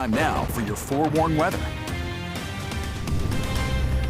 Time now for your forewarned weather.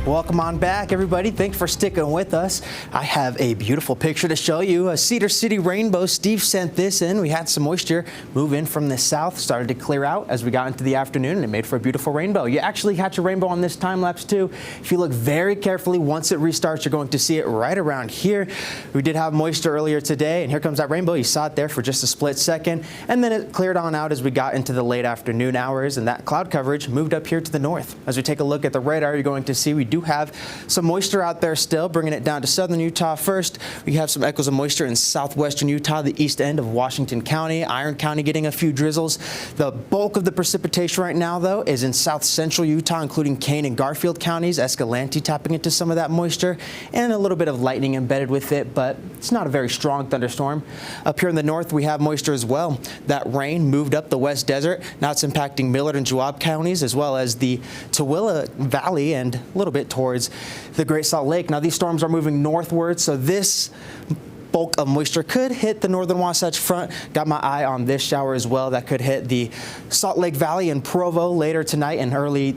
Welcome on back, everybody. Thanks for sticking with us. I have a beautiful picture to show you. A Cedar City rainbow. Steve sent this in. We had some moisture move in from the south, started to clear out as we got into the afternoon, and it made for a beautiful rainbow. You actually catch a rainbow on this time lapse too. If you look very carefully, once it restarts, you're going to see it right around here. We did have moisture earlier today, and here comes that rainbow. You saw it there for just a split second, and then it cleared on out as we got into the late afternoon hours, and that cloud coverage moved up here to the north. As we take a look at the radar, you're going to see we do have some moisture out there still, bringing it down to southern Utah first. We have some echoes of moisture in southwestern Utah, the east end of Washington County, Iron County getting a few drizzles. The bulk of the precipitation right now, though, is in south central Utah, including Kane and Garfield counties. Escalante tapping into some of that moisture, and a little bit of lightning embedded with it, but it's not a very strong thunderstorm. Up here in the north, we have moisture as well. That rain moved up the west desert. Now it's impacting Millard and Joab counties, as well as the Tooele Valley and a little bit towards the Great Salt Lake. Now these storms are moving northward, so this bulk of moisture could hit the northern Wasatch Front. Got my eye on this shower as well. That could hit the Salt Lake Valley and Provo later tonight and early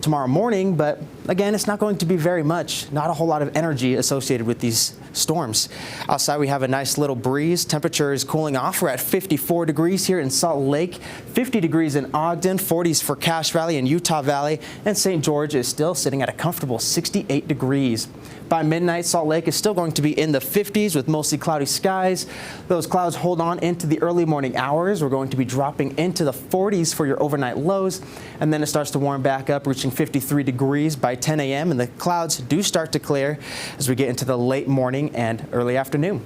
tomorrow morning, but again, it's not going to be very much. Not a whole lot of energy associated with these storms. Outside, we have a nice little breeze. Temperature is cooling off. We're at 54 degrees here in Salt Lake, 50 degrees in Ogden, 40s for Cache Valley and Utah Valley, and St. George is still sitting at a comfortable 68 degrees. By midnight, Salt Lake is still going to be in the 50s with mostly cloudy skies. Those clouds hold on into the early morning hours. We're going to be dropping into the 40s for your overnight lows, and then it starts to warm back up, reaching 53 degrees by 10 a.m., and the clouds do start to clear as we get into the late morning and early afternoon.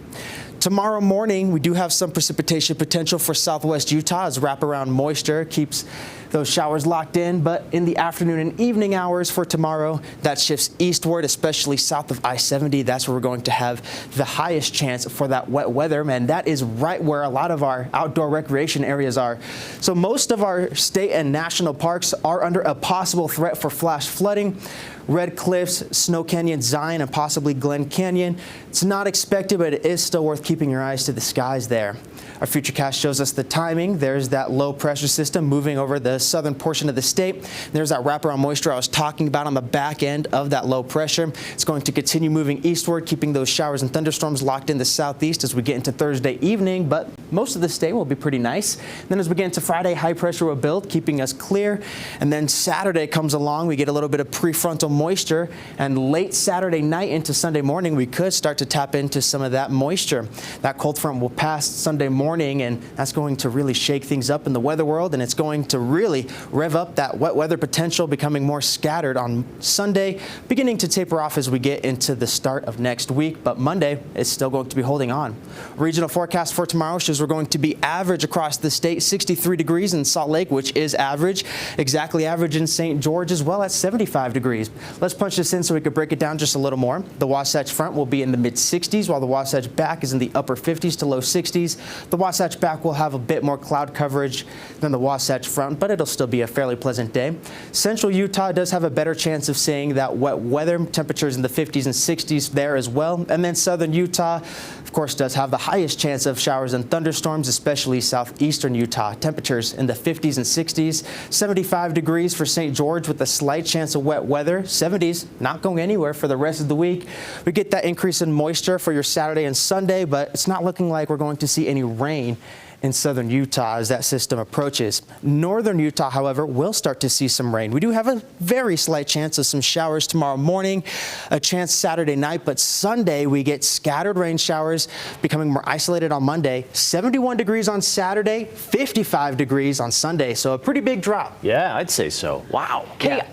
Tomorrow morning, we do have some precipitation potential for southwest Utah as wraparound moisture keeps those showers locked in, but in the afternoon and evening hours for tomorrow, that shifts eastward, especially south of I-70. That's where we're going to have the highest chance for that wet weather, and that is right where a lot of our outdoor recreation areas are. So most of our state and national parks are under a possible threat for flash flooding. Red Cliffs, Snow Canyon, Zion, and possibly Glen Canyon. It's not expected, but it is still worth keeping your eyes to the skies there. Our futurecast shows us the timing. There's that low pressure system moving over the southern portion of the state. There's that wraparound moisture I was talking about on the back end of that low pressure. It's going to continue moving eastward, keeping those showers and thunderstorms locked in the southeast as we get into Thursday evening, but most of the state will be pretty nice. Then as we get into Friday, high pressure will build, keeping us clear. And then Saturday comes along, we get a little bit of prefrontal moisture, and late Saturday night into Sunday morning, we could start to tap into some of that moisture. That cold front will pass Sunday morning, and that's going to really shake things up in the weather world, and it's going to really rev up that wet weather potential, becoming more scattered on Sunday, beginning to taper off as we get into the start of next week, but Monday is still going to be holding on. Regional forecast for tomorrow shows we're going to be average across the state, 63 degrees in Salt Lake, which is average, exactly average in St. George as well at 75 degrees. Let's punch this in so we could break it down just a little more. The Wasatch Front will be in the mid-60s, while the Wasatch Back is in the upper 50s to low 60s. The Wasatch Back will have a bit more cloud coverage than the Wasatch Front, but it'll still be a fairly pleasant day. Central Utah does have a better chance of seeing that wet weather. Temperatures in the 50s and 60s there as well. And then southern Utah, of course, does have the highest chance of showers and thunderstorms, especially southeastern Utah. Temperatures in the 50s and 60s. 75 degrees for St. George with a slight chance of wet weather. 70s, not going anywhere for the rest of the week. We get that increase in moisture for your Saturday and Sunday, but it's not looking like we're going to see any rain in southern Utah as that system approaches. Northern Utah, however, will start to see some rain. We do have a very slight chance of some showers tomorrow morning, a chance Saturday night, but Sunday we get scattered rain showers becoming more isolated on Monday. 71 degrees on Saturday, 55 degrees on Sunday, so a pretty big drop. Yeah, I'd say so. Wow. Okay, Yeah.